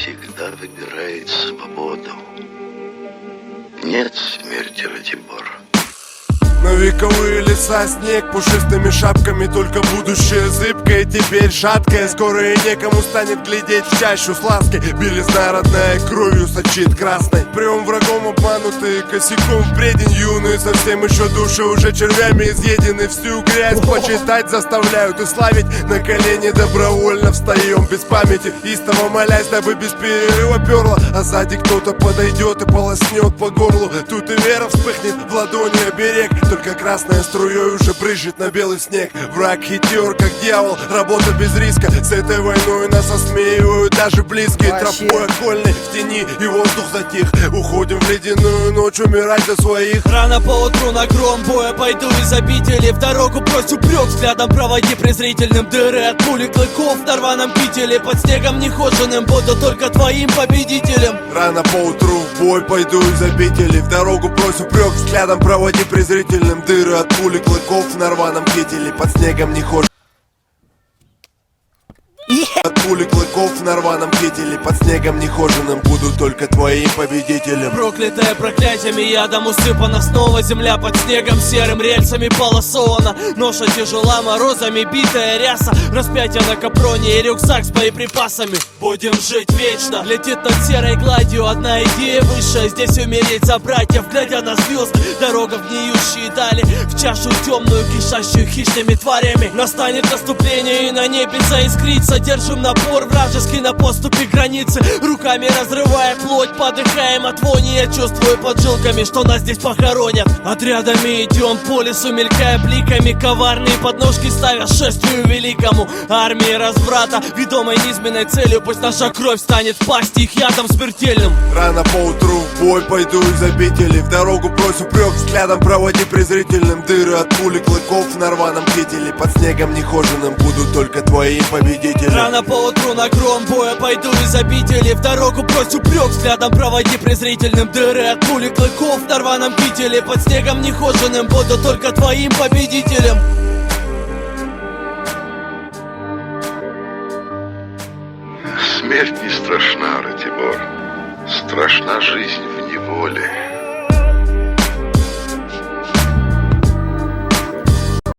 всегда выбирает свободу. Нет смерти, Ратибор. На вековые леса снег пушистыми шапками, только будущее зыбкое и теперь шаткое. Скоро и некому станет глядеть в чащу с лаской. Белизна родная кровью сочит красной. Прием врагом обманутые, косяком впредень юные. Совсем еще души уже червями изъедены. Всю грязь почитать заставляют и славить. На колени добровольно встаем без памяти, истово молясь, дабы без перерыва перло. А сзади кто-то подойдет и полоснет по горлу. Тут и вера вспыхнет в ладони оберег. Только красная струей уже брызжет на белый снег. Враг хитер, как дьявол, работа без риска. С этой войной нас осмеивают даже близкие. Тропой окольной в тени и воздух затих. Уходим в ледяную ночь умирать за своих. Рано поутру на гром боя пойду из обители. В дорогу брось упрек, взглядом проводи презрительным. Дыры от пули клыков на рваном кителе. Под снегом нехоженным буду только твоим победителем. Рано поутру в бой пойду из обители. В дорогу брось упрек, взглядом проводи презрительным. Дыры от пули клыков на рваном кителе. Под снегом не хошь. От пули клыков на рваном кителе. Под снегом нехоженным буду только твоим победителем. Проклятая проклятиями, ядом усыпана снова. Земля под снегом серым рельсами полосована. Ноша тяжела, морозами битая ряса. Распятие на капроне и рюкзак с боеприпасами. Будем жить вечно. Летит над серой гладью одна идея высшая. Здесь умереть за братьев, глядя на звезды. Дорога в гниющие дали, в чашу темную, кишащую хищными тварями. Настанет наступление и на небе заискрится. Держим напор вражеский на поступе границы. Руками разрывая плоть, подыхаем от вони. Я чувствую под жилками, что нас здесь похоронят. Отрядами идем по лесу, мелькая бликами. Коварные подножки ставя шествию великому. Армии разврата, ведомой низменной целью. Пусть наша кровь станет в пасти их ядом смертельным. Рано поутру в бой пойду из обители. В дорогу брось упрек, взглядом проводи презрительным. Дыры от пули клыков на рваном кителе. Под снегом нехоженным буду только твоим победителем. Рано поутру на гром боя пойду из обители. В дорогу брось упрек, взглядом проводи презрительным. Дыры от пули клыков на рваном кителе. Под снегом нехоженным буду только твоим победителем. Смерть не страшна, Ратибор. Страшна жизнь в неволе.